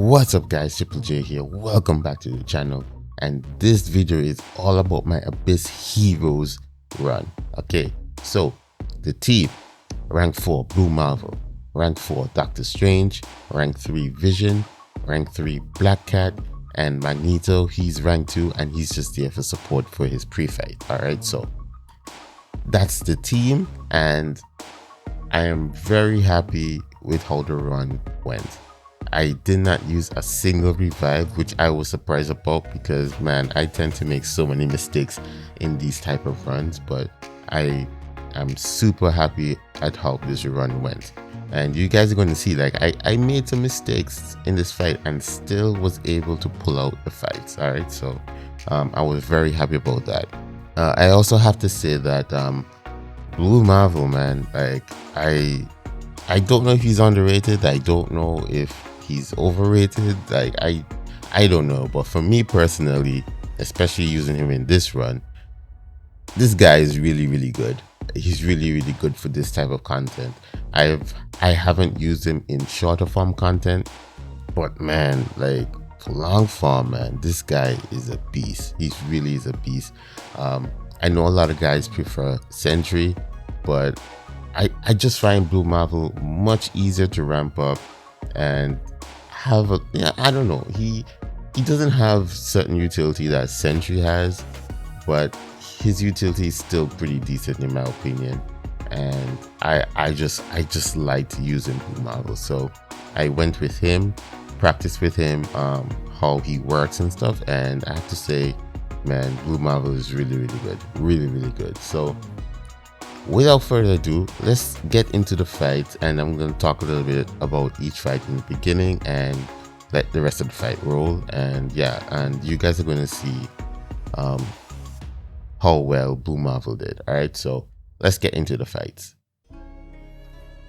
What's up guys, Triple J here, welcome back to the channel, and this video is all about my Abyss Heroes run. Okay, so the team: rank 4 Blue Marvel, rank 4 Doctor Strange, rank 3 Vision, rank 3 Black Cat, and Magneto. He's rank 2 and he's just there for support for his pre-fight. Alright, so that's the team, and I am very happy with how the run went. I did not use a single revive, which I was surprised about because, man, I tend to make so many mistakes in these type of runs, but I am super happy at how this run went. And you guys are going to see, like, I made some mistakes in this fight and still was able to pull out the fights. All right, so I was very happy about that. I also have to say that Blue Marvel, man, like, I don't know if he's underrated. I don't know if he's overrated. Like, I don't know, but for me personally, especially using him in this run, this guy is really good. He's really good for this type of content. I haven't used him in shorter form content, but man, like, for long form, man, this guy is a beast. He really is a beast. I know a lot of guys prefer Sentry, but I just find Blue Marvel much easier to ramp up and have a, yeah, I don't know, he doesn't have certain utility that Sentry has, but his utility is still pretty decent in my opinion, and I just like to use him Blue Marvel. So I went with him, practiced with him, how he works and stuff, and I have to say, man, Blue Marvel is really good, really good. So without further ado, let's get into the fight, and I'm going to talk a little bit about each fight in the beginning and let the rest of the fight roll. And yeah, and you guys are going to see how well Blue Marvel did. Alright, so let's get into the fights.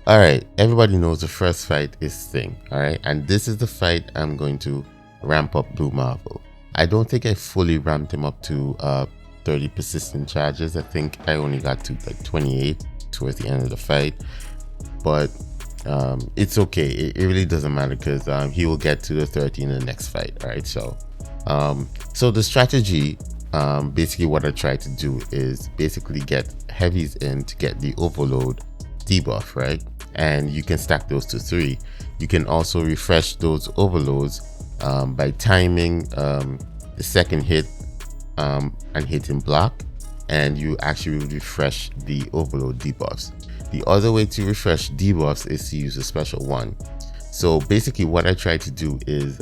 Alright, everybody knows the first fight is Thing. Alright, and this is the fight I'm going to ramp up Blue Marvel. I don't think I fully ramped him up to 30 persistent charges. I think I only got to like 28 towards the end of the fight, but it's okay. It really doesn't matter because he will get to the 30 in the next fight. All right, so so the strategy, basically what I try to do is basically get heavies in to get the overload debuff, right? And you can stack those to 3. You can also refresh those overloads by timing the second hit and hitting block, and you actually refresh the overload debuffs. The other way to refresh debuffs is to use a special one. So basically what I try to do is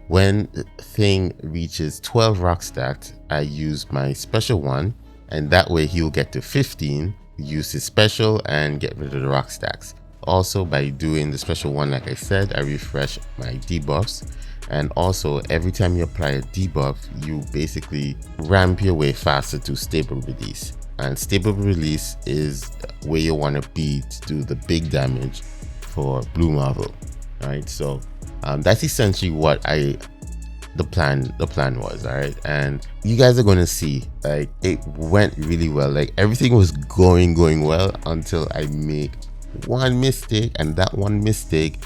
when Thing reaches 12 rock stacks, I use my special one, and that way he'll get to 15, use his special and get rid of the rock stacks. Also, by doing the special one, like I said, I refresh my debuffs. And also, every time you apply a debuff, you basically ramp your way faster to stable release. And stable release is where you want to be to do the big damage for Blue Marvel. Alright, so that's essentially what the plan was. Alright, and you guys are going to see, like, it went really well. Like, everything was going well until I make one mistake, and that one mistake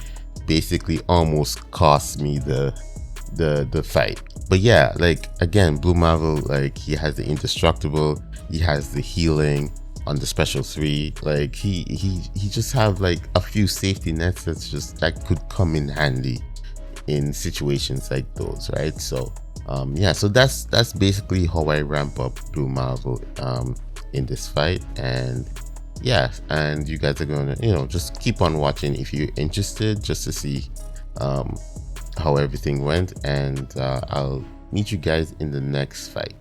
basically almost cost me the fight. But yeah, like, again, Blue Marvel, like, he has the indestructible, he has the healing on the special 3. Like, he just have like a few safety nets that could come in handy in situations like those, right? So yeah, so that's basically how I ramp up Blue Marvel in this fight. And yeah, and you guys are gonna, you know, just keep on watching if you're interested, just to see how everything went, and I'll meet you guys in the next fight.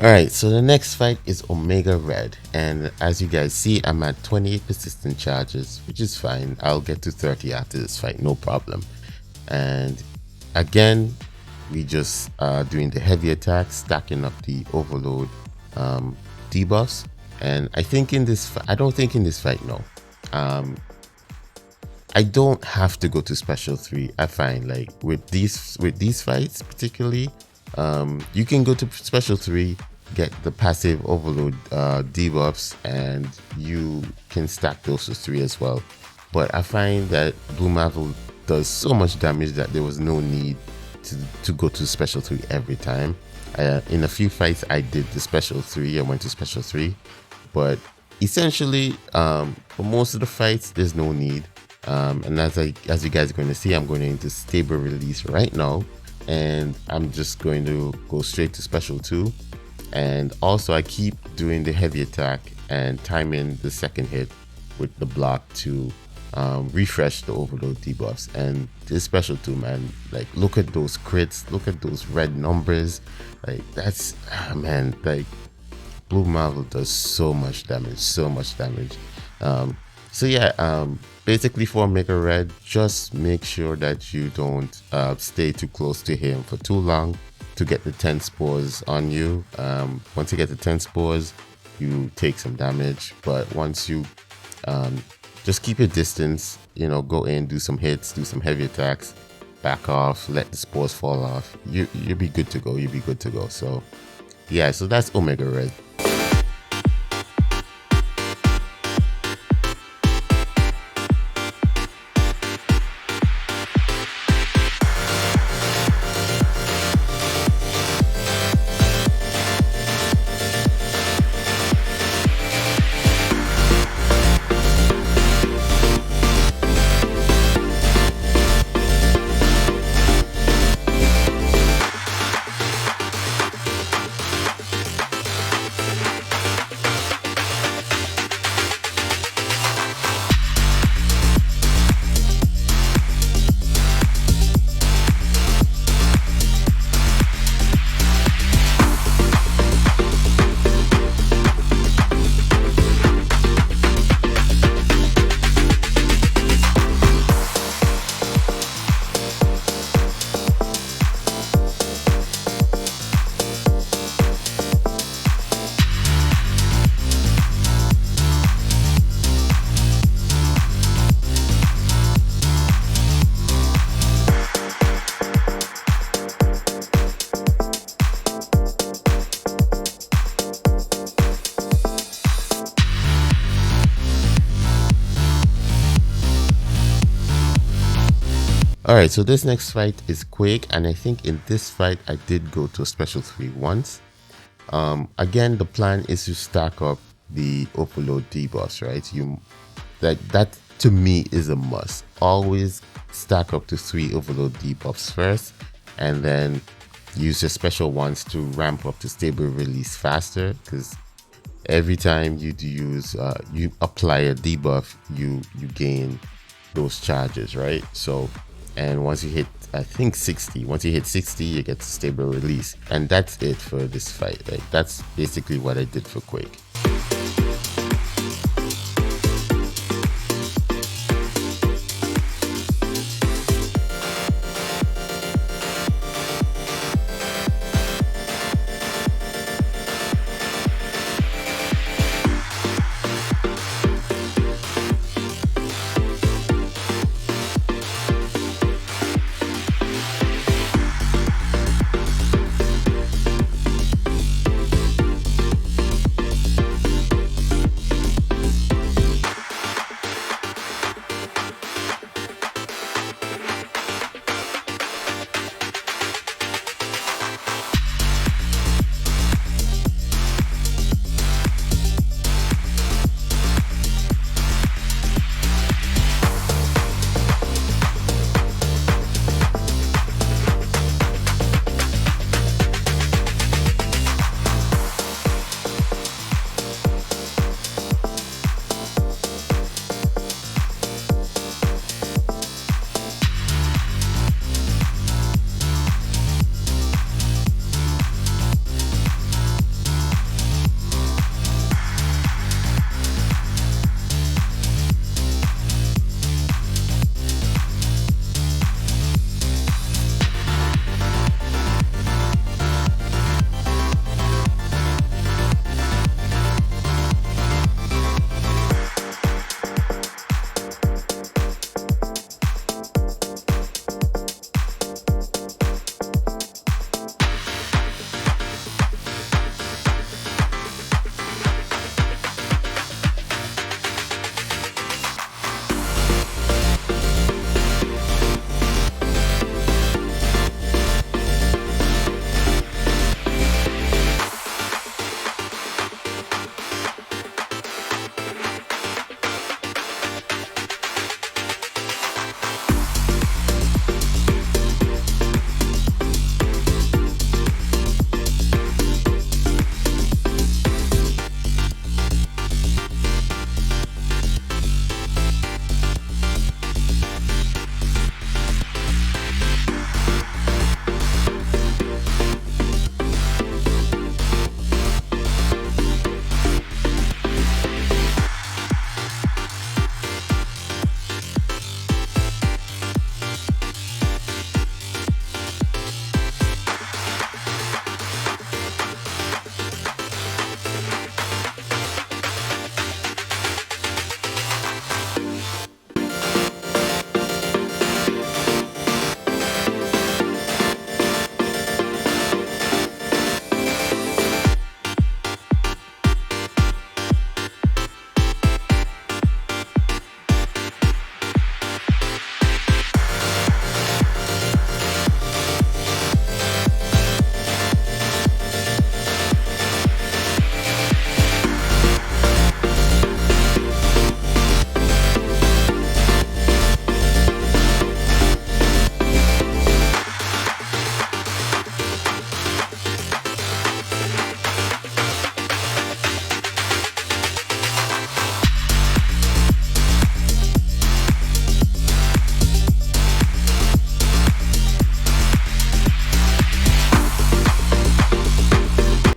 Alright, so the next fight is Omega Red, and as you guys see, I'm at 28 persistent charges, which is fine. I'll get to 30 after this fight, no problem. And again, we just doing the heavy attack, stacking up the overload debuffs. And I think in this, I don't think in this fight, no. I don't have to go to special 3. I find like with these fights particularly, you can go to special 3, get the passive overload debuffs, and you can stack those to 3 as well. But I find that Blue Marvel does so much damage that there was no need to go to special 3 every time. In a few fights I did the special 3, I went to special 3, but essentially for most of the fights there's no need. And as you guys are going to see, I'm going into stable release right now, and I'm just going to go straight to special 2. And also I keep doing the heavy attack and timing the second hit with the block to refresh the overload debuffs. And this special 2, man, like look at those crits, look at those red numbers, like that's man, like Blue Marvel does so much damage. So yeah, basically for Omega Red, just make sure that you don't stay too close to him for too long to get the 10 spores on you. Once you get the 10 spores, you take some damage, but once you just keep your distance, you know, go in, do some hits, do some heavy attacks, back off, let the spores fall off, you'll be good to go. So yeah, so that's Omega Red. Alright, so this next fight is Quake, and I think in this fight I did go to a special 3 once. Again, the plan is to stack up the overload debuffs, right? That to me is a must. Always stack up to 3 overload debuffs first, and then use your special ones to ramp up to stable release faster, because every time you apply a debuff, you gain those charges, right? So, and once you hit, I think 60, once you hit 60, you get stable release, and that's it for this fight. Like that's basically what I did for Quake.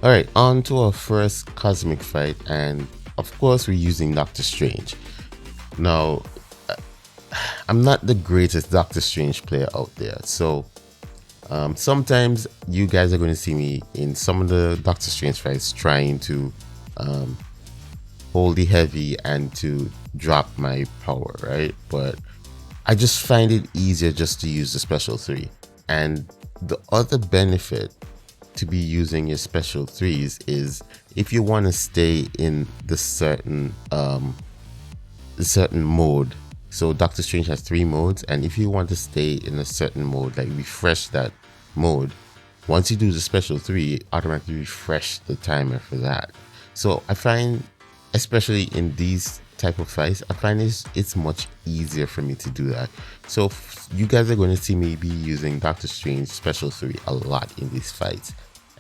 All right, on to our first cosmic fight, and of course we're using Doctor Strange. Now, I'm not the greatest Doctor Strange player out there, so sometimes you guys are going to see me in some of the Doctor Strange fights trying to hold the heavy and to drop my power, right? But I just find it easier just to use the special 3. And the other benefit to be using your special 3s is if you want to stay in the certain mode. So Doctor Strange has 3 modes, and if you want to stay in a certain mode, like refresh that mode, once you do the special 3, it automatically refresh the timer for that. So I find, especially in these type of fights, I find it's much easier for me to do that. So you guys are going to see me be using Doctor Strange special 3 a lot in these fights,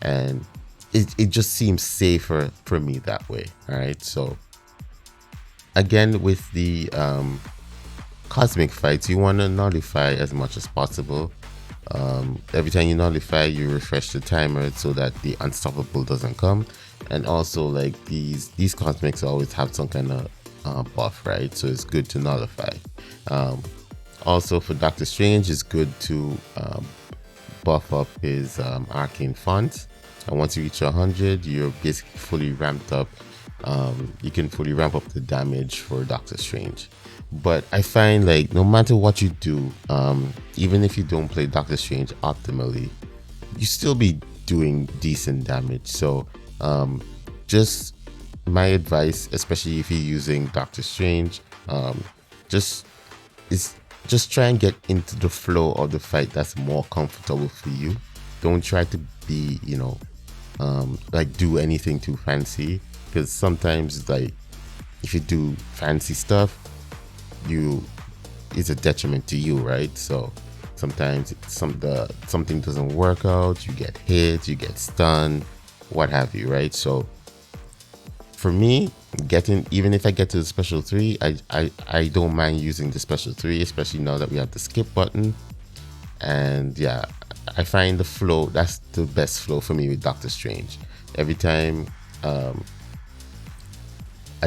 and it just seems safer for me that way. All right, so again, with the cosmic fights, you want to nullify as much as possible. Every time you nullify, you refresh the timer so that the unstoppable doesn't come. And also, like, these cosmics always have some kind of buff, right? So it's good to nullify. Also for Doctor Strange, it's good to buff up his arcane font, and once you reach 100, you're basically fully ramped up. You can fully ramp up the damage for Doctor Strange. But I find, like, no matter what you do, even if you don't play Doctor Strange optimally, you still be doing decent damage. So just my advice, especially if you're using Doctor Strange, just try and get into the flow of the fight that's more comfortable for you. Don't try to be, like, do anything too fancy, because sometimes, like, if you do fancy stuff, it's a detriment to you, right? So sometimes something doesn't work out, you get hit, you get stunned, what have you, right? So for me, even if I get to the special 3, I don't mind using the special 3, especially now that we have the skip button. And yeah, I find the flow, that's the best flow for me with Doctor Strange. Every time I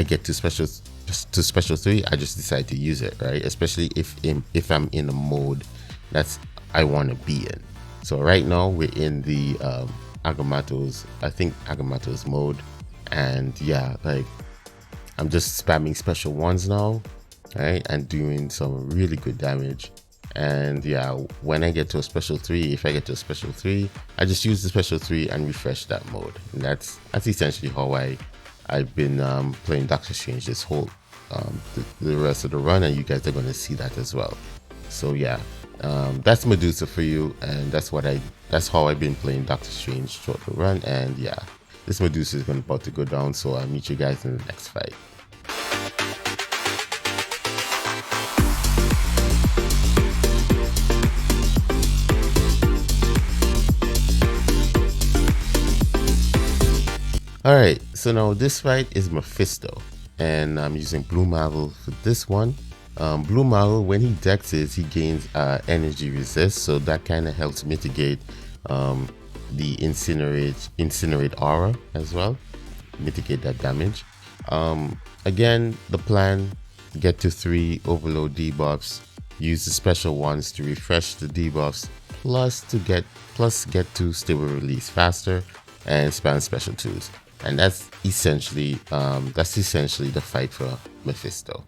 get to special 3, I just decide to use it, right? Especially if I'm in a mode that's I want to be in. So right now we're in the Agamotto's mode, and yeah, like, I'm just spamming special 1s now, right, and doing some really good damage. And yeah, when I get to a special 3, if I get to a special 3, I just use the special 3 and refresh that mode. And that's essentially how I've been playing Doctor Strange this whole the rest of the run, and you guys are going to see that as well. So yeah, that's Medusa for you, and that's how I've been playing Doctor Strange throughout the run. And yeah, this Medusa is about to go down, so I'll meet you guys in the next fight. Alright, so now this fight is Mephisto, and I'm using Blue Marvel for this one. Blue Marvel, when he dexes, he gains energy resist, so that kind of helps mitigate the incinerate aura as well, mitigate that damage. Again, the plan: get to 3 overload debuffs, use the special ones to refresh the debuffs, plus get to stable release faster, and spam special 2s. And that's essentially the fight for Mephisto.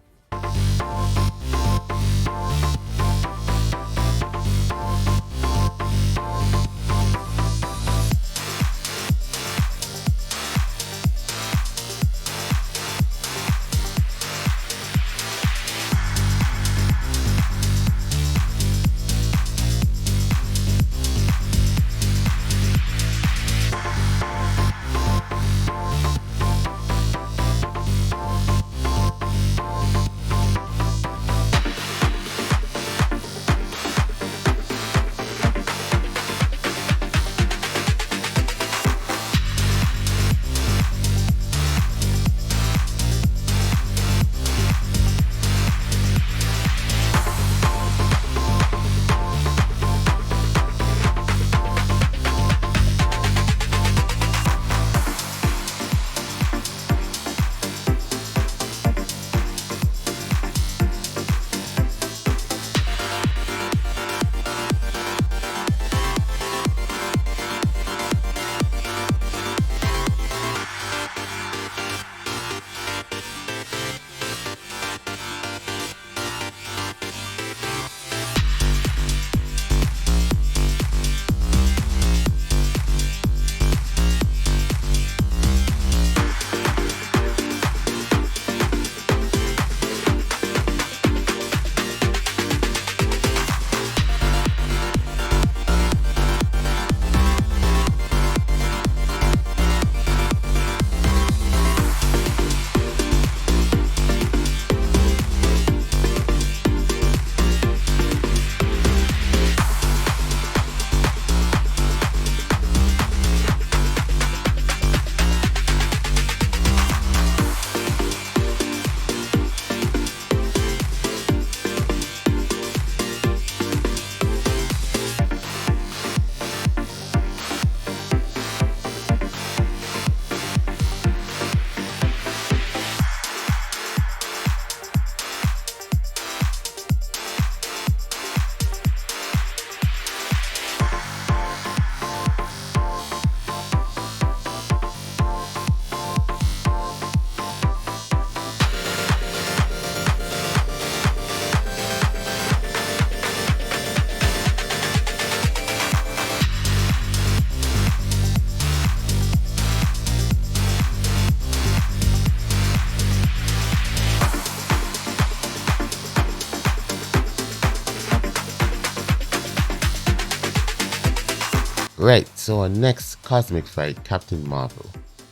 Right, so our next cosmic fight, Captain Marvel.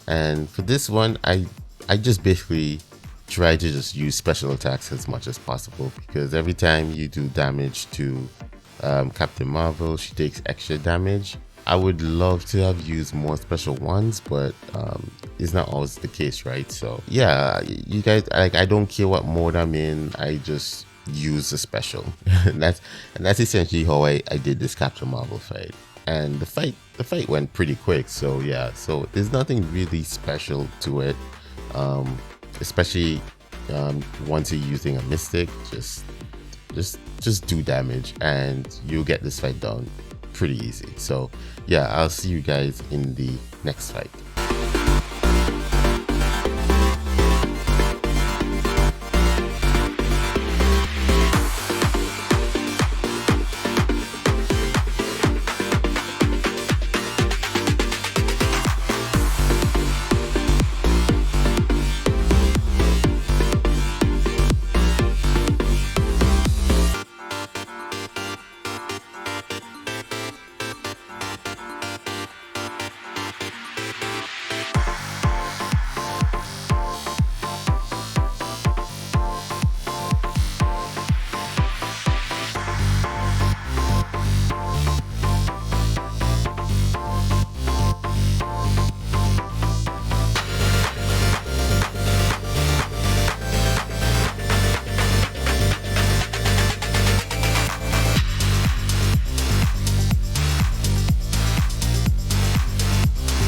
And for this one, I just basically try to just use special attacks as much as possible, because every time you do damage to Captain Marvel, she takes extra damage. I would love to have used more special ones, but it's not always the case, right? So yeah, you guys, like, I don't care what mode I'm in, I just use the special. and that's essentially how I did this Captain Marvel fight. And the fight went pretty quick, so yeah, so there's nothing really special to it, especially once you're using a mystic. Just do damage and you'll get this fight done pretty easy. So yeah, I'll see you guys in the next fight.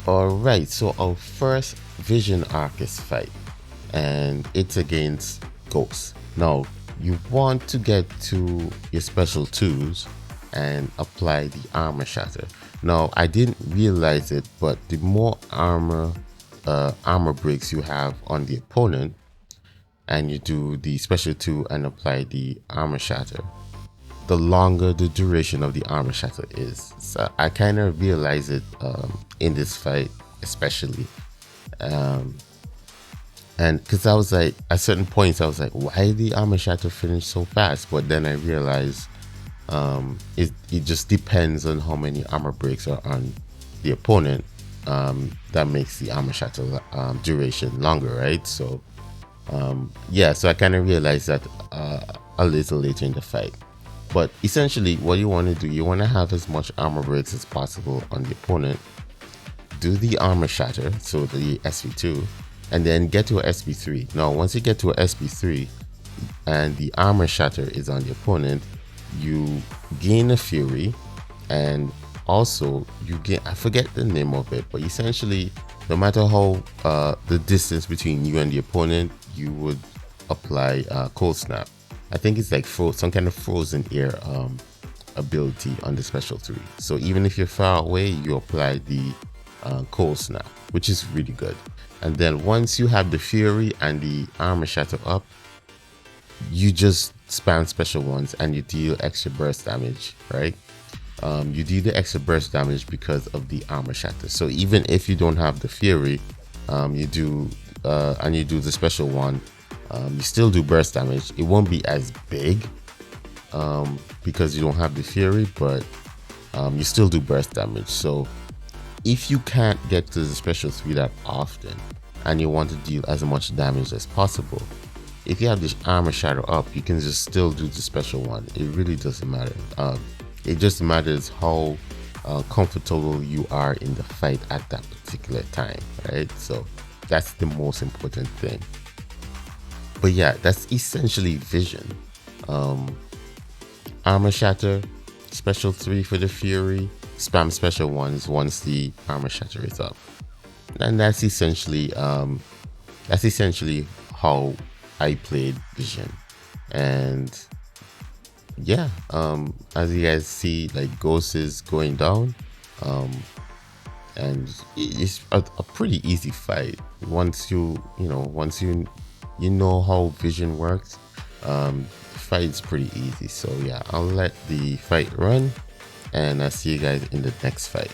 Alright, so our first Vision Arcus fight, and it's against Ghost. Now, you want to get to your special 2s and apply the armor shatter. Now, I didn't realize it, but the more armor breaks you have on the opponent, and you do the special 2 and apply the armor shatter, the longer the duration of the armor shatter is. So I kind of realized it in this fight especially, and because I was like, at certain points I was like, why the armor shatter finish so fast? But then I realized it just depends on how many armor breaks are on the opponent, that makes the armor shatter duration longer, right? So yeah, so I kind of realized that a little later in the fight. But essentially, what you want to do, you want to have as much armor breaks as possible on the opponent. Do the armor shatter, so the SP2, and then get to a SP3. Now, once you get to a SP3 and the armor shatter is on the opponent, you gain a fury, and also you gain, I forget the name of it, but essentially, no matter how the distance between you and the opponent, you would apply cold snap. I think it's like some kind of frozen air ability on the special 3. So even if you're far away, you apply the cold snap, which is really good. And then once you have the fury and the armor shatter up, you just spam special ones and you deal extra burst damage, right? You deal the extra burst damage because of the armor shatter. So even if you don't have the fury, you do the special one, you still do burst damage. It won't be as big because you don't have the fury, but you still do burst damage. So if you can't get to the special 3 that often and you want to deal as much damage as possible, if you have this armor shatter up, you can just still do the special one. It really doesn't matter. It just matters how comfortable you are in the fight at that particular time, right? So that's the most important thing. But yeah, that's essentially Vision. Armor shatter, special 3 for the fury, spam special ones once the armor shatter is up, and that's essentially how I played Vision. And yeah, as you guys see, like, Ghost is going down, and it's a pretty easy fight once you know how Vision works. The fight is pretty easy. So yeah, I'll let the fight run, and I'll see you guys in the next fight.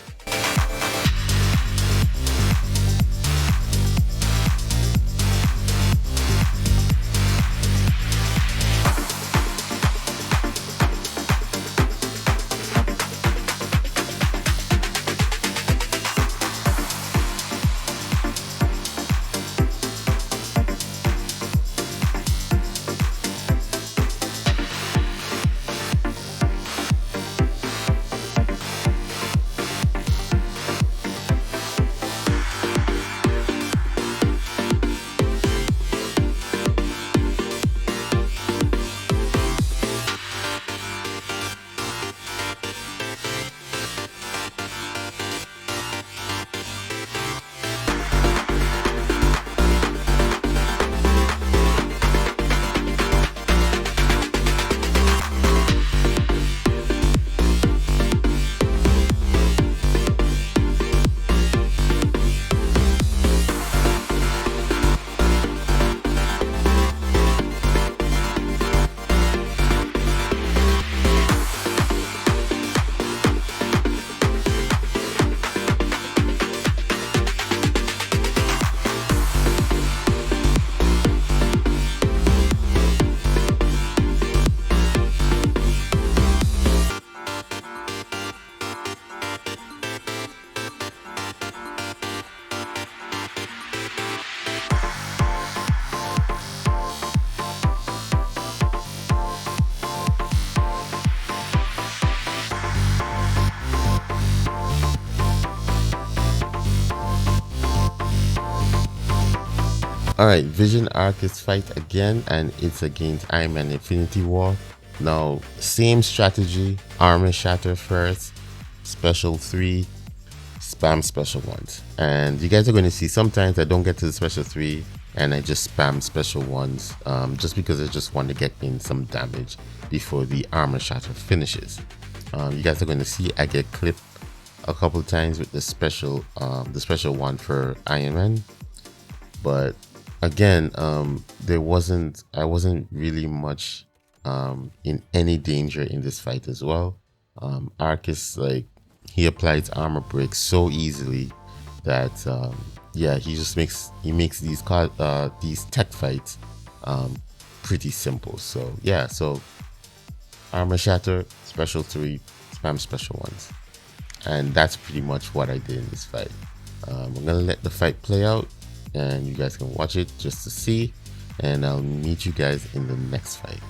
Alright, Vision Arcus fight again, and it's against Iron Man Infinity War. Now, same strategy, armor shatter first, special 3, spam special 1s. And you guys are going to see sometimes I don't get to the special 3 and I just spam special 1s just because I just want to get in some damage before the armor shatter finishes. You guys are going to see I get clipped a couple times with the special one for Iron Man, but again, I wasn't really much in any danger in this fight as well. Arcus, like, he applies armor break so easily that yeah, he makes these tech fights pretty simple. So yeah, so armor shatter, special 3, spam special 1s, and that's pretty much what I did in this fight. I'm gonna let the fight play out and you guys can watch it just to see, and I'll meet you guys in the next fight.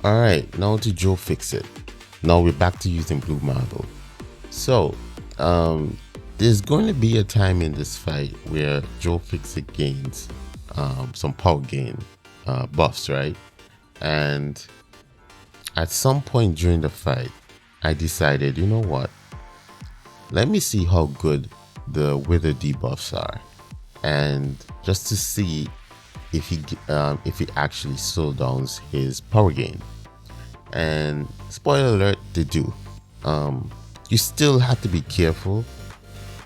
Alright, now to Joe Fixit. Now we're back to using Blue Marvel. So, there's going to be a time in this fight where Joe Fixit gains some power gain buffs, right? And at some point during the fight, I decided, you know what? Let me see how good the Wither debuffs are. And just to see if he actually slow downs his power gain. And spoiler alert, they do. You still have to be careful,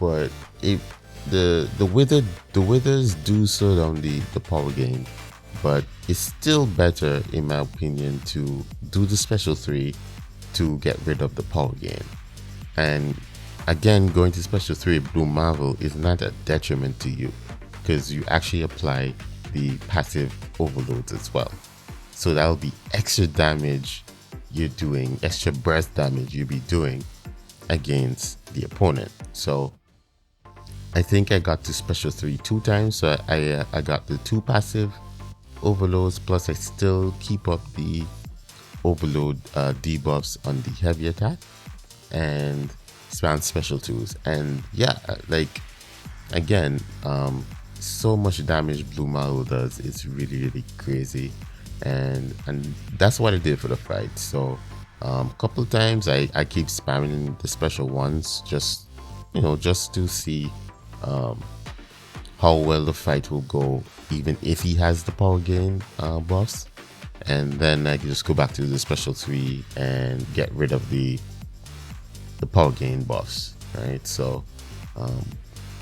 but if the withers do slow down the power gain, but it's still better in my opinion to do the special 3 to get rid of the power gain. And again, going to special 3 Blue Marvel is not a detriment to you, because you actually apply the passive overloads as well. So that'll be extra damage you're doing, extra burst damage you'll be doing against the opponent. So I think I got to special 3 2 times, so I got the 2 passive overloads, plus I still keep up the overload debuffs on the heavy attack and spam special 2s. And yeah, like again, so much damage Blue Marvel does, it's really crazy. And that's what I did for the fight. So a couple of times I keep spamming the special ones, just just to see how well the fight will go, even if he has the power gain buffs. And then I can just go back to the special 3 and get rid of the power gain buffs, right? So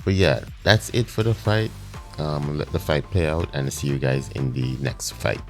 but yeah, that's it for the fight. Let the fight play out, and see you guys in the next fight.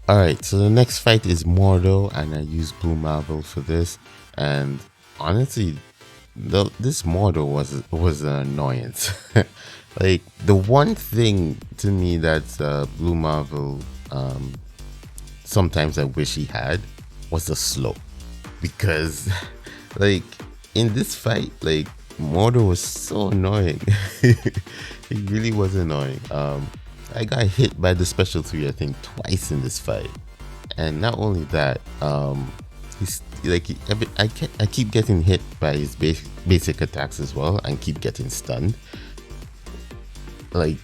Alright, so the next fight is Mordo, and I use Blue Marvel for this. And honestly, this Mordo was an annoyance. Like, the one thing to me that Blue Marvel sometimes I wish he had was the slow. Because like in this fight, like Mordo was so annoying. He really was annoying. I got hit by the special 3 I think twice in this fight, and not only that, he's like I keep getting hit by his basic attacks as well, and keep getting stunned. Like,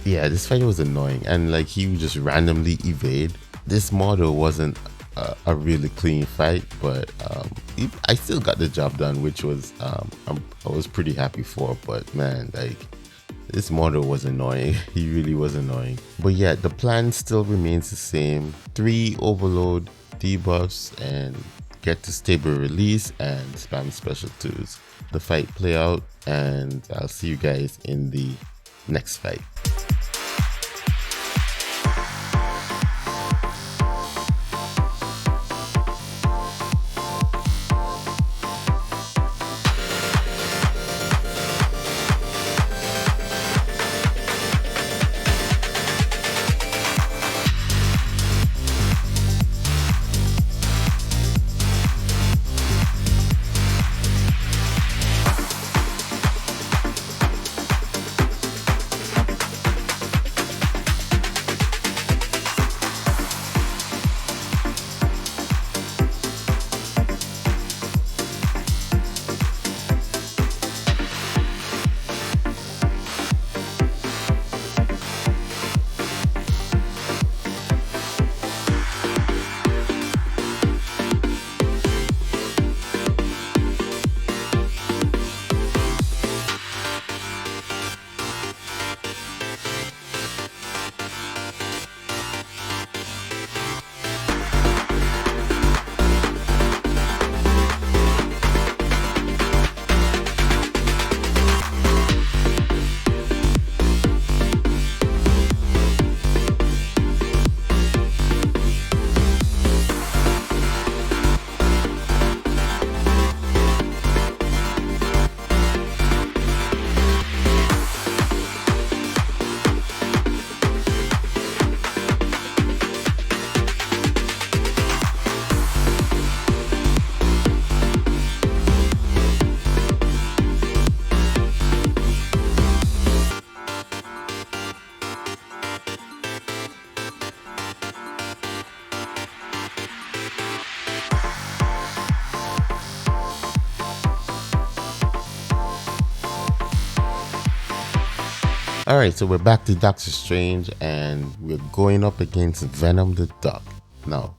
yeah, this fight was annoying, and like he would just randomly evade. This model wasn't a really clean fight, but I still got the job done, which was I was pretty happy for. But man, like, this model was annoying. He really was annoying. But yeah, the plan still remains the same. 3 overload debuffs and get to stable release and spam special 2s. The fight play out, and I'll see you guys in the next fight. Alright, so we're back to Doctor Strange, and we're going up against Venom the Duck. Now,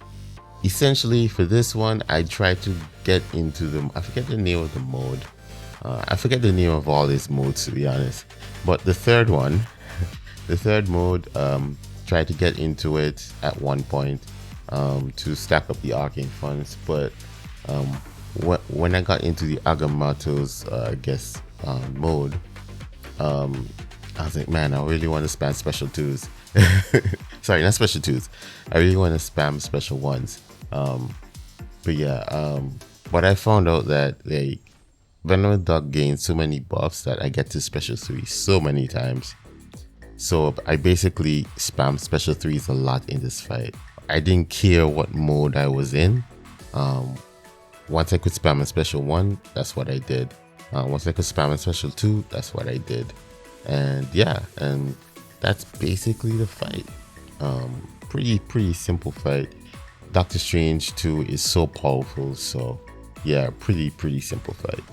essentially for this one, I tried to get into I forget the name of the mode. I forget the name of all these modes, to be honest. But the third one, the third mode, tried to get into it at one point to stack up the arcane funds. But when I got into the Agamotto's, mode, I was like, man, I really want to spam special 2s. Sorry, not special 2s. I really want to spam special 1s. But yeah, but I found out that like Venom the Duck gains so many buffs that I get to special 3s so many times. So I basically spam special 3s a lot in this fight. I didn't care what mode I was in. Once I could spam a special 1, that's what I did. Once I could spam a special 2, that's what I did. And yeah, and that's basically the fight. Pretty simple fight. Doctor Strange 2 is so powerful, so yeah, pretty simple fight.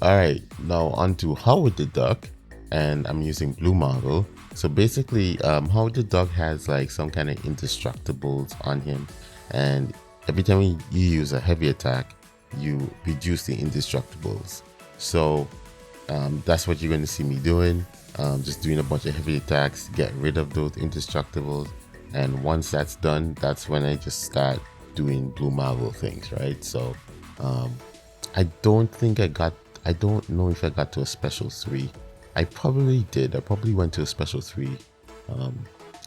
Alright, now on to Howard the Duck, and I'm using blue marble. So basically, Howard the Duck has like some kind of indestructibles on him, and every time you use a heavy attack, you reduce the indestructibles. So that's what you're going to see me doing, just doing a bunch of heavy attacks to get rid of those indestructibles. And once that's done, that's when I just start doing blue marble things, right? So I don't know if I got to a special 3. I probably did. I probably went to a special 3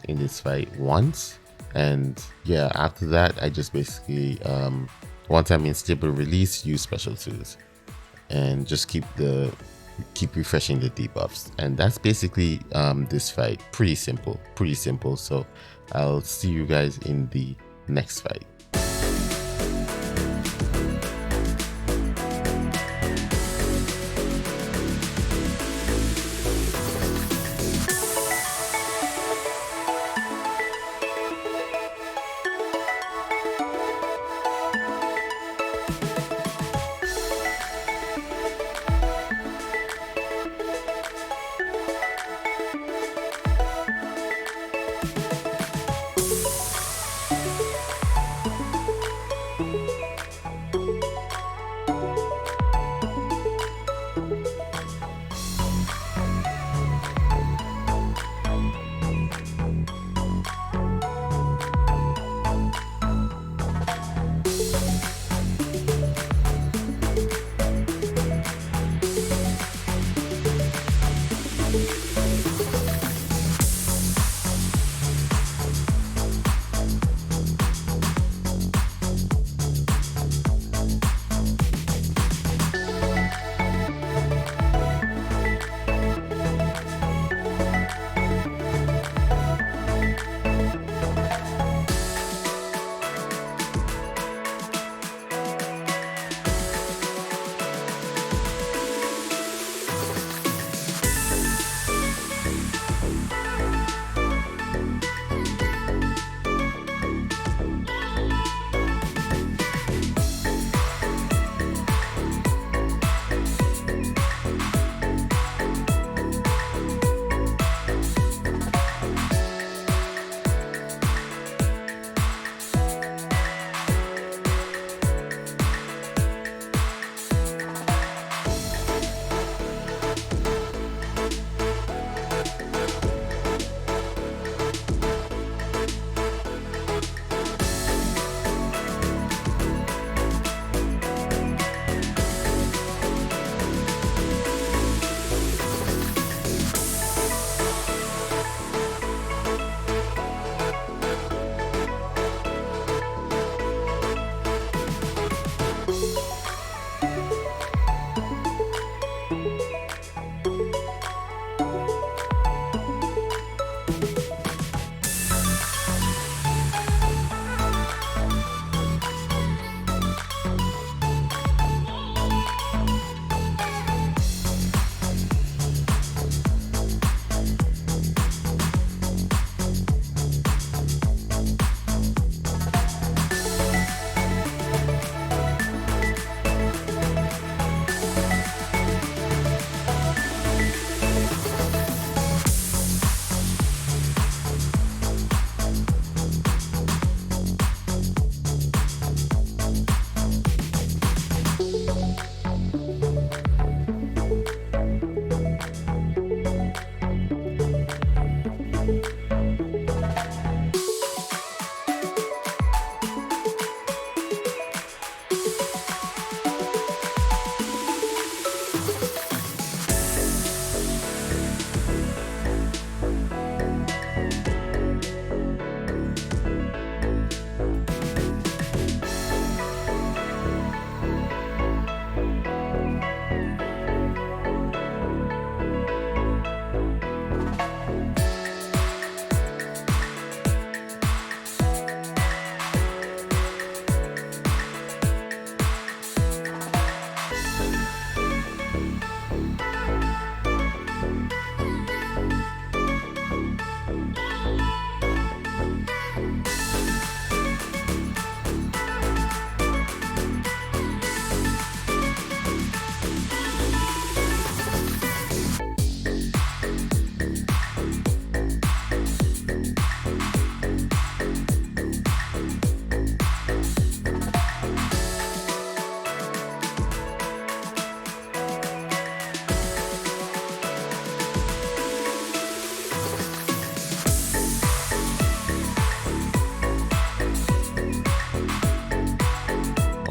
in this fight once. And yeah, after that, I just basically, once I'm in stable release, use special 2s. And just keep refreshing the debuffs. And that's basically this fight. Pretty simple. So I'll see you guys in the next fight.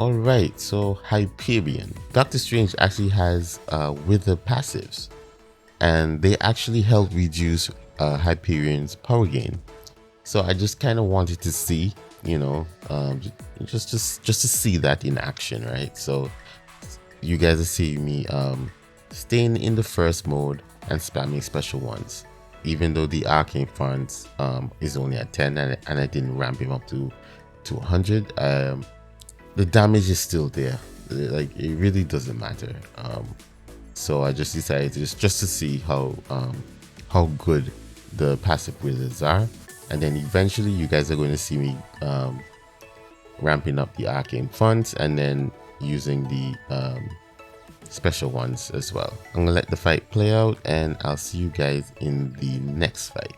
Alright, so Hyperion. Doctor Strange actually has wither passives, and they actually help reduce Hyperion's power gain. So I just kind of wanted to see, you know, just to see that in action, right? So you guys are seeing me staying in the first mode and spamming special ones, even though the arcane funds is only at 10 and I didn't ramp him up to 100. The damage is still there, like it really doesn't matter. So I just decided to just to see how good the passive wizards are, and then eventually you guys are going to see me ramping up the arcane funds and then using the special ones as well. I'm gonna let the fight play out, and I'll see you guys in the next fight.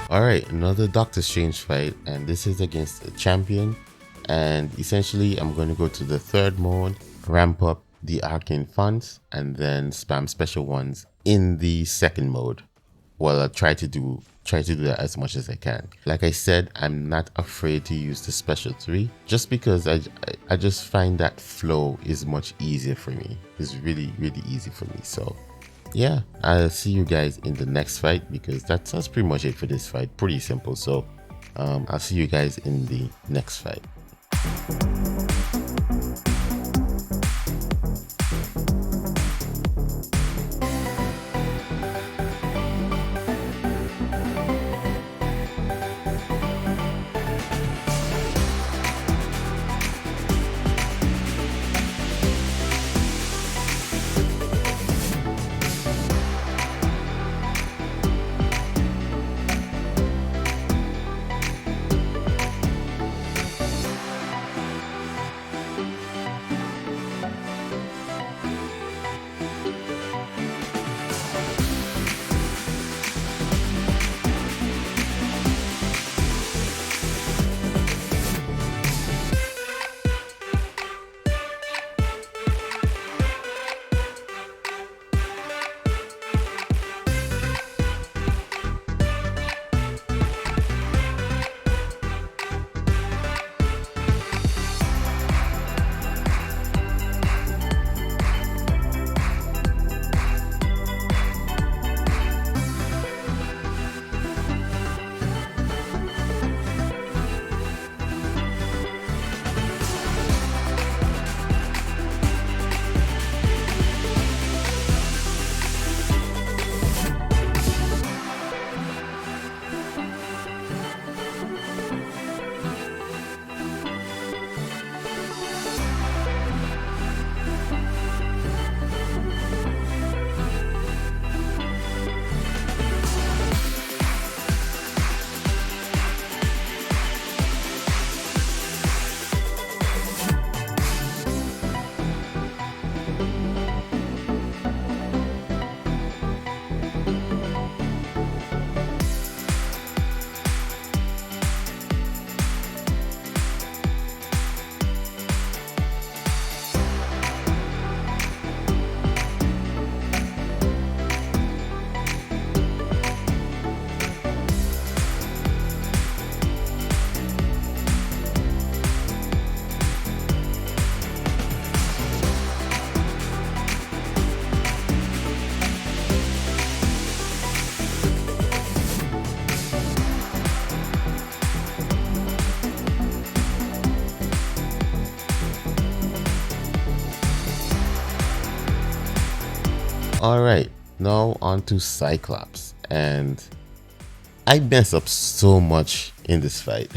Alright, another Doctor Strange fight, and this is against a champion. And essentially I'm going to go to the third mode, ramp up the arcane funds, and then spam special ones in the second mode. Well, I try to do that as much as I can. Like I said, I'm not afraid to use the special 3 just because I just find that flow is much easier for me. It's really easy for me. So yeah, I'll see you guys in the next fight, because that's pretty much it for this fight. Pretty simple. So I'll see you guys in the next fight. All right, now on to Cyclops, and I messed up so much in this fight.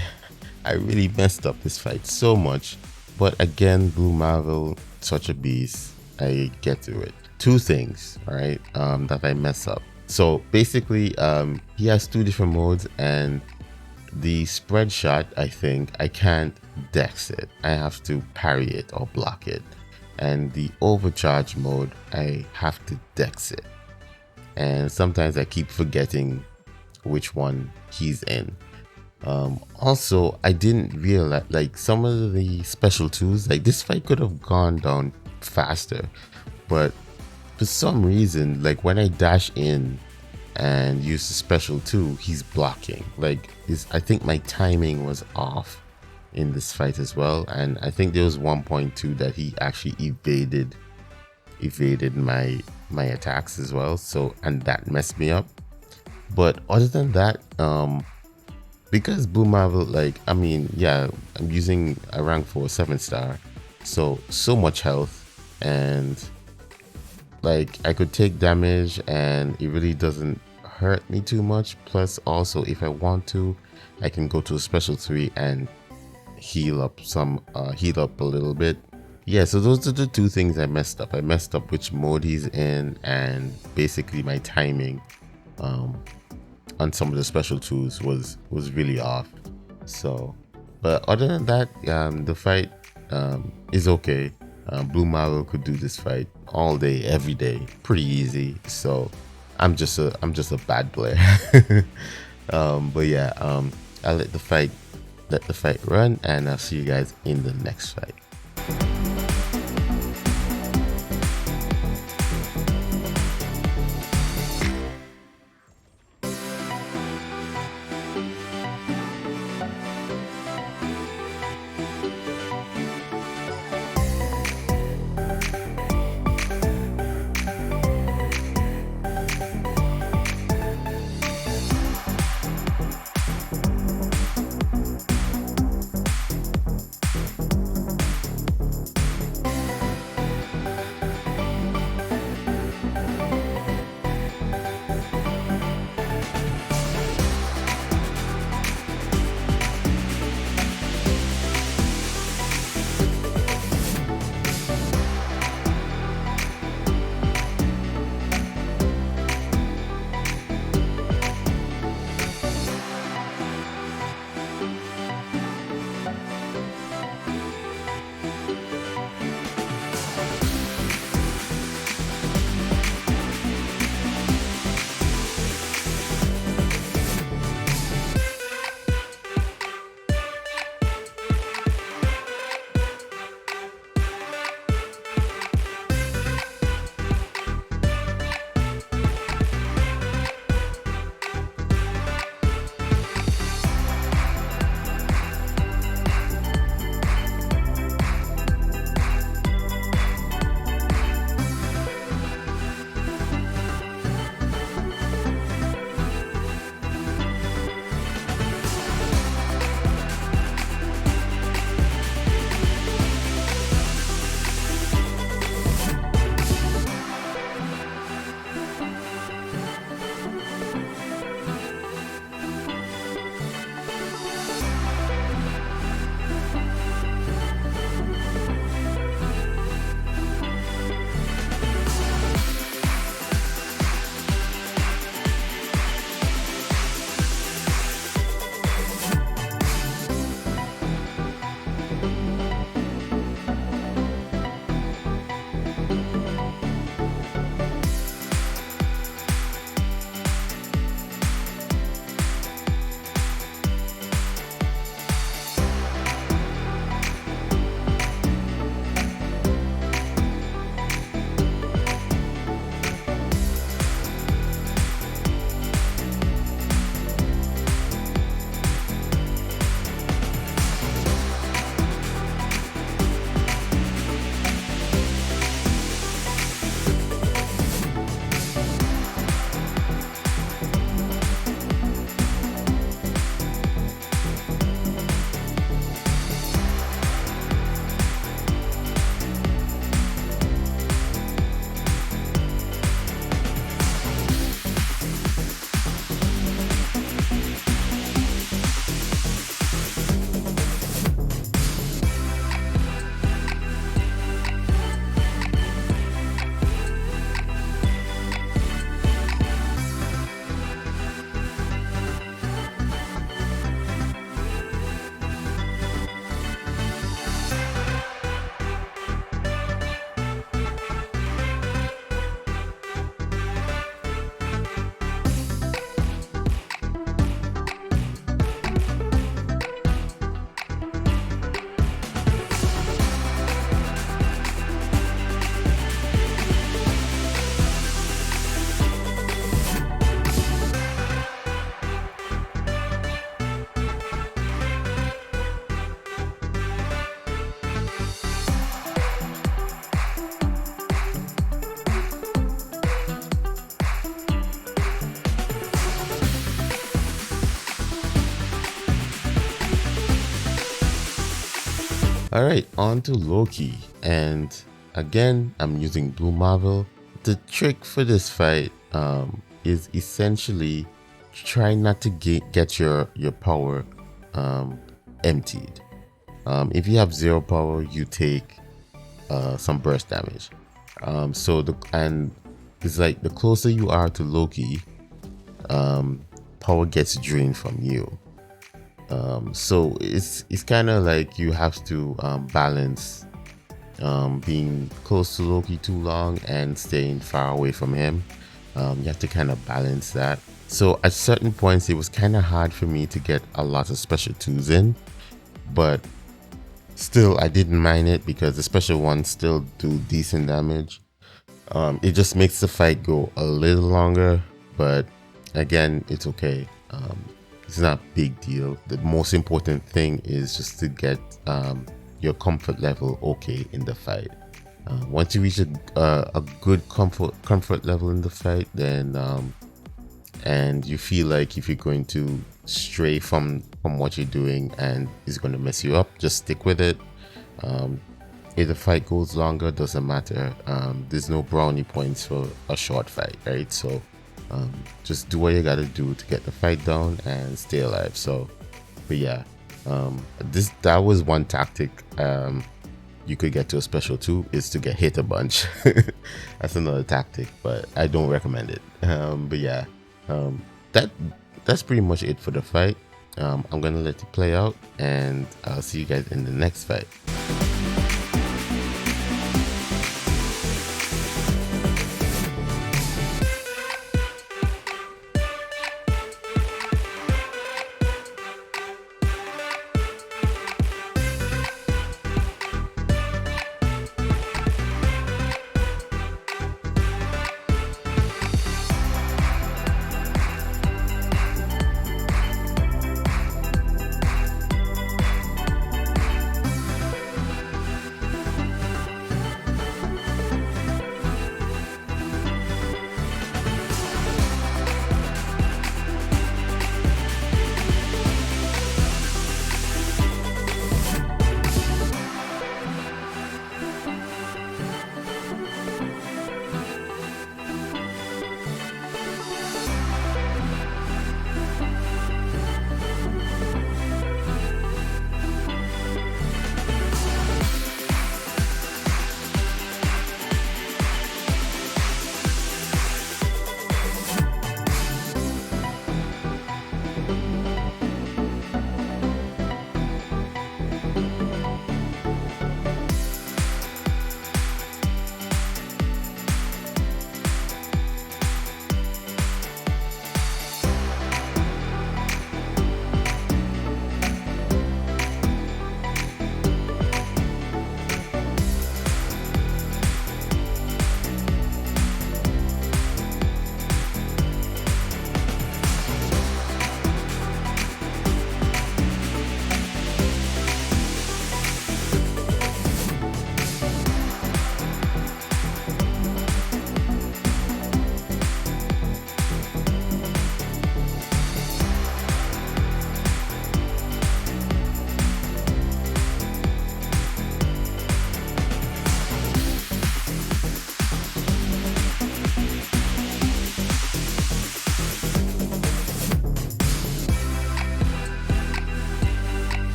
I really messed up this fight so much, but again, Blue Marvel, such a beast. I get through it. Two things, all right, that I mess up. So basically, he has two different modes, and the spread shot, I think I can't dex it. I have to parry it or block it. And the overcharge mode, I have to dex it. And sometimes I keep forgetting which one he's in. Also, I didn't realize, like, some of the special tools, like this fight could have gone down faster, but for some reason, like when I dash in and use the special tool, he's blocking. Like, I think my timing was off in this fight as well, and I think there was 1.2 that he actually evaded my attacks as well, so, and that messed me up. But other than that, because Blue Marvel, like, I mean, yeah, I'm using a rank 4 7-star, so much health, and like I could take damage and it really doesn't hurt me too much. Plus also, if I want to, I can go to a special 3 and heal up a little bit. Yeah, so those are the two things I messed up. I messed up which mode he's in, and basically my timing on some of the special tools was really off. So, but other than that, the fight is okay. Blue Marvel could do this fight all day, every day, pretty easy. So I'm just a bad player. But yeah, I'll let the fight run, and I'll see you guys in the next fight. All right, on to Loki, and again, I'm using Blue Marvel. The trick for this fight is essentially try not to get your power emptied. If you have 0 power, you take some burst damage. So it's like the closer you are to Loki, power gets drained from you. So it's kind of like you have to balance being close to Loki too long and staying far away from him. You have to kind of balance that. So at certain points, it was kind of hard for me to get a lot of special 2s in, but still I didn't mind it because the special ones still do decent damage. It just makes the fight go a little longer, but again, it's okay. It's not a big deal. The most important thing is just to get your comfort level okay in the fight. Once you reach a good comfort level in the fight, then and you feel like if you're going to stray from what you're doing and it's going to mess you up, just stick with it. If the fight goes longer, doesn't matter. There's no brownie points for a short fight, right? So just do what you gotta do to get the fight down and stay alive. So, but yeah, that was one tactic you could get to a special 2 is to get hit a bunch. That's another tactic, but I don't recommend it. But yeah, that's pretty much it for the fight. I'm gonna let it play out, and I'll see you guys in the next fight.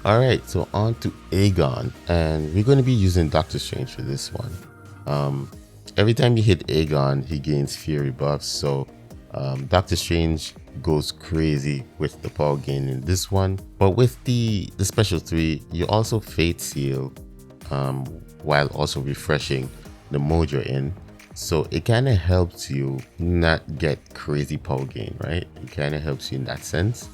Alright, so on to Aegon, and we're going to be using Doctor Strange for this one. Every time you hit Aegon, he gains Fury buffs, so Doctor Strange goes crazy with the power gain in this one. But with the special 3, you also Fate Seal while also refreshing the mode you're in. So it kind of helps you not get crazy power gain, right? It kind of helps you in that sense.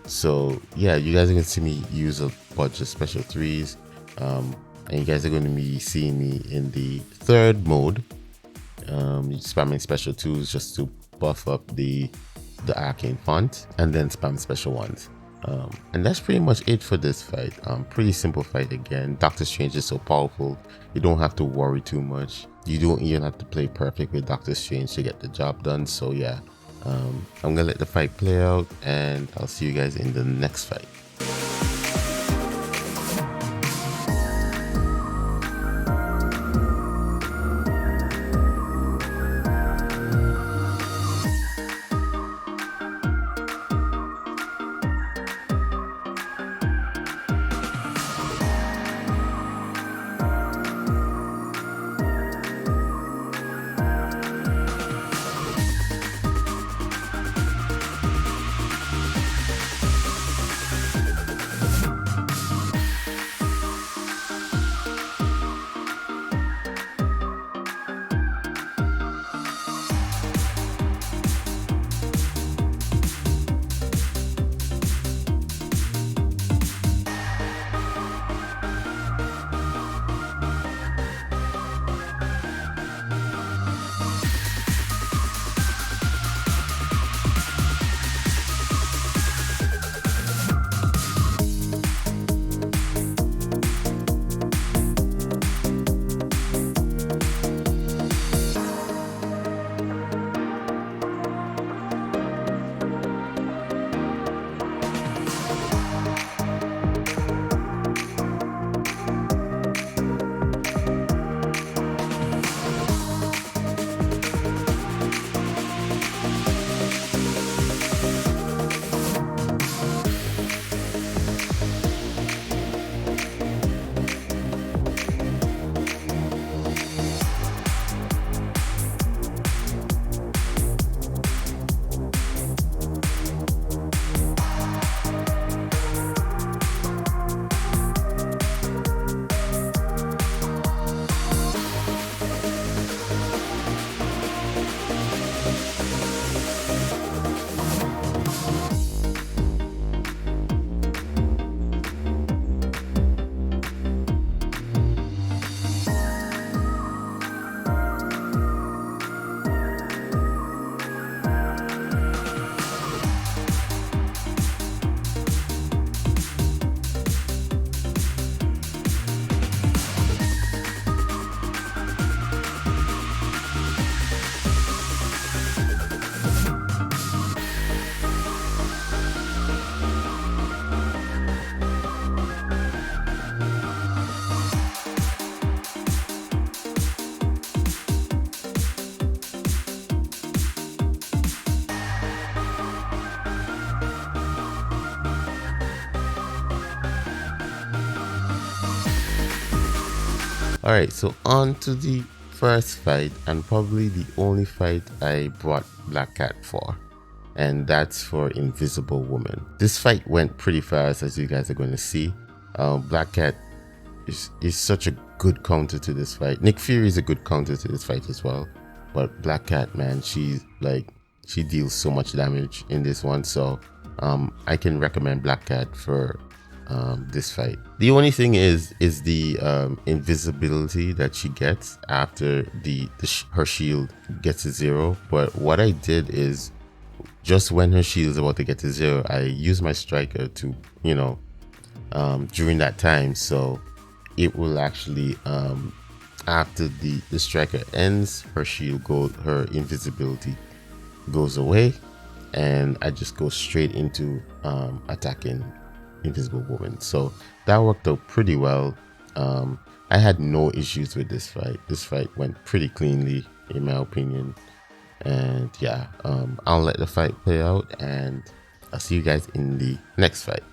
So yeah, you guys are going to see me use a bunch of special 3s. And you guys are going to be seeing me in the 3rd mode, spamming special 2s just to buff up the arcane font, and then spam special 1s. And that's pretty much it for this fight. Pretty simple fight again. Doctor Strange is so powerful, you don't have to worry too much. You don't even have to play perfect with Doctor Strange to get the job done. So yeah, I'm gonna let the fight play out, and I'll see you guys in the next fight. Alright, so on to the first fight, and probably the only fight I brought Black Cat for, and that's for Invisible Woman. This fight went pretty fast, as you guys are going to see. Black Cat is such a good counter to this fight. Nick Fury is a good counter to this fight as well, but Black Cat, man, she deals so much damage in this one, so I can recommend Black Cat for this fight. The only thing is the invisibility that she gets after her shield gets to 0. But what I did is, just when her shield is about to get to 0, I use my striker to, during that time, so it will actually after the striker ends, her invisibility goes away, and I just go straight into attacking Invisible Woman. So that worked out pretty well. I had no issues with this fight. This fight went pretty cleanly, in my opinion. And yeah, I'll let the fight play out, and I'll see you guys in the next fight.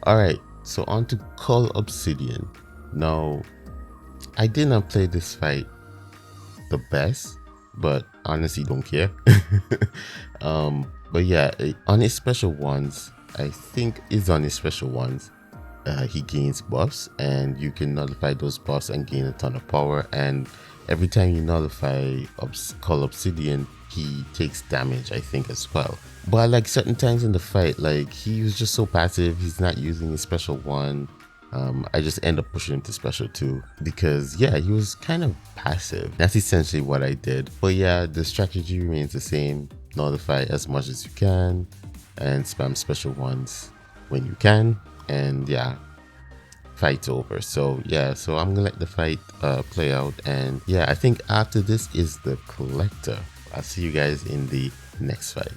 Alright, so on to Cull Obsidian. Now, I did not play this fight the best, but honestly don't care. But yeah, on his special ones, I think is on his special ones, he gains buffs, and you can nullify those buffs and gain a ton of power. And every time you nullify Cull Obsidian, he takes damage, I think, as well. But like certain times in the fight, like he was just so passive, he's not using his special one. I just end up pushing him to special 2 because yeah, he was kind of passive. That's essentially what I did. But yeah, the strategy remains the same. Nullify as much as you can and spam special ones when you can, and yeah, fight's over. So yeah, so I'm gonna let the fight play out, and yeah, I think after this is the collector. I'll see you guys in the next fight.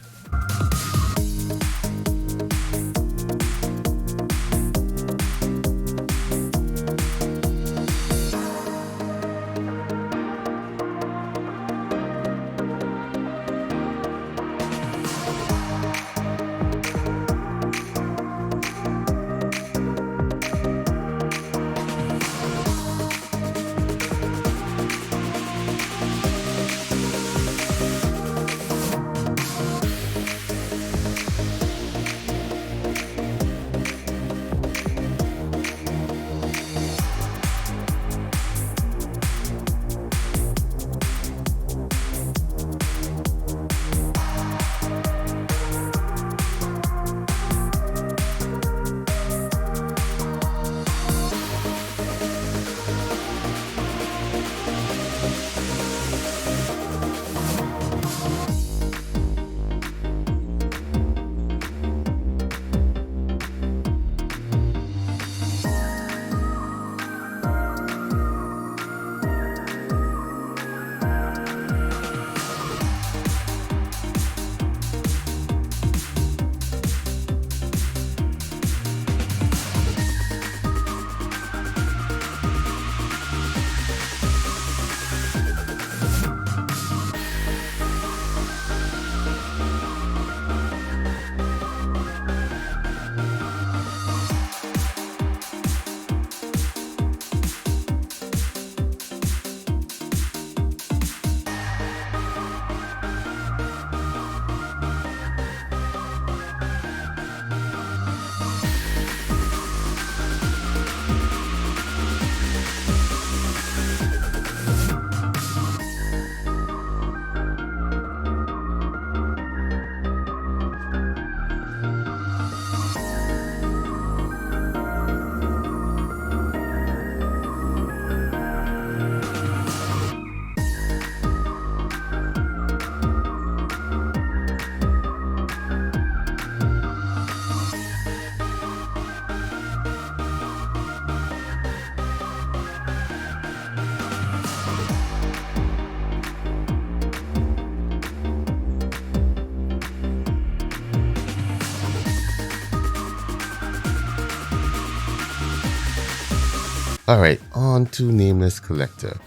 Alright, on to Nameless Collector.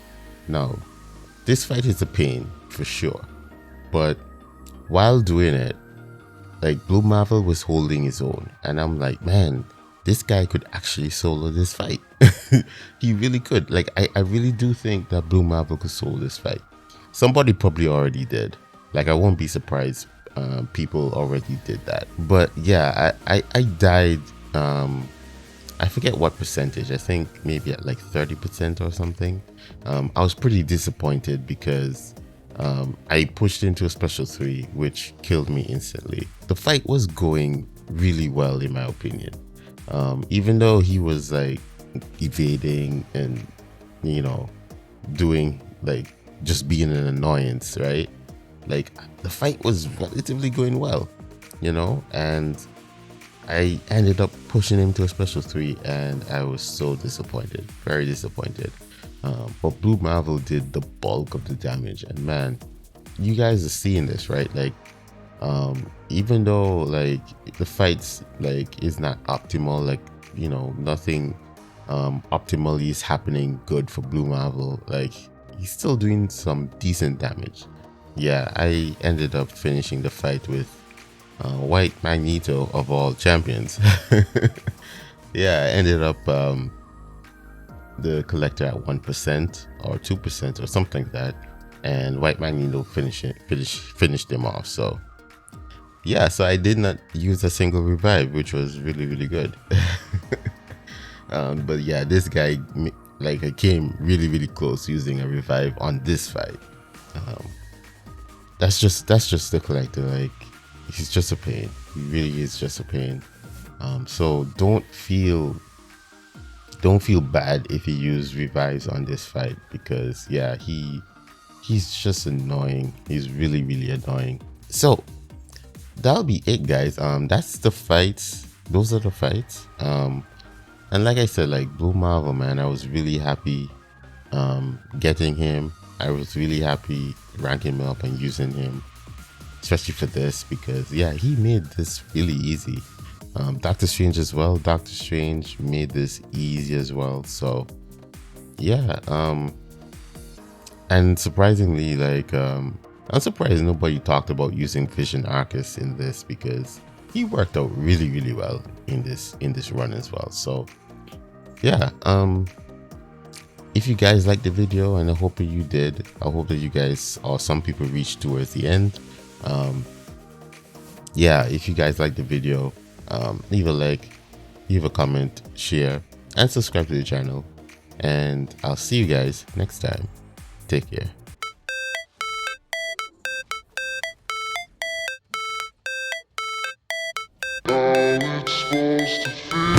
Now, this fight is a pain for sure, but while doing it, like Blue Marvel was holding his own, and I'm like, man, this guy could actually solo this fight. He really could. Like, I really do think that Blue Marvel could solo this fight. Somebody probably already did. Like, I won't be surprised people already did that. But yeah, I died. I forget what percentage. I think maybe at like 30% or something. I was pretty disappointed because I pushed into a special 3, which killed me instantly. The fight was going really well in my opinion. Even though he was like evading and, you know, doing like just being an annoyance, right? Like the fight was relatively going well, you know, and I ended up pushing him to a special 3, and I was so disappointed, very disappointed. But Blue Marvel did the bulk of the damage, and man, you guys are seeing this, right? Like, even though like the fights like is not optimal, like, you know, nothing optimally is happening good for Blue Marvel, like he's still doing some decent damage. Yeah, I ended up finishing the fight with White Magneto of all champions. Yeah, I ended up the collector at 1% or 2% or something like that, and White Magneto finished him off. So yeah, so I did not use a single revive, which was really good. But yeah, this guy like I came really close using a revive on this fight. Um, that's just the collector. Like, he's just a pain. He really is just a pain. So don't feel bad if you use revives on this fight, because yeah, he's just annoying. He's really annoying. So that'll be it, guys. That's the fights. Those are the fights. And like I said, like Blue Marvel, man, I was really happy getting him. I was really happy ranking him up and using him, especially for this, because yeah, he made this really easy. Doctor Strange as well. Doctor Strange made this easy as well. So yeah, and surprisingly, like I'm surprised nobody talked about using Vision Arcus in this, because he worked out really well in this run as well. So yeah, if you guys liked the video, and I hope that you did, I hope that you guys, or some people, reached towards the end. Yeah, if you guys liked the video, leave a like, leave a comment, share, and subscribe to the channel. And I'll see you guys next time. Take care. How it's supposed to feel.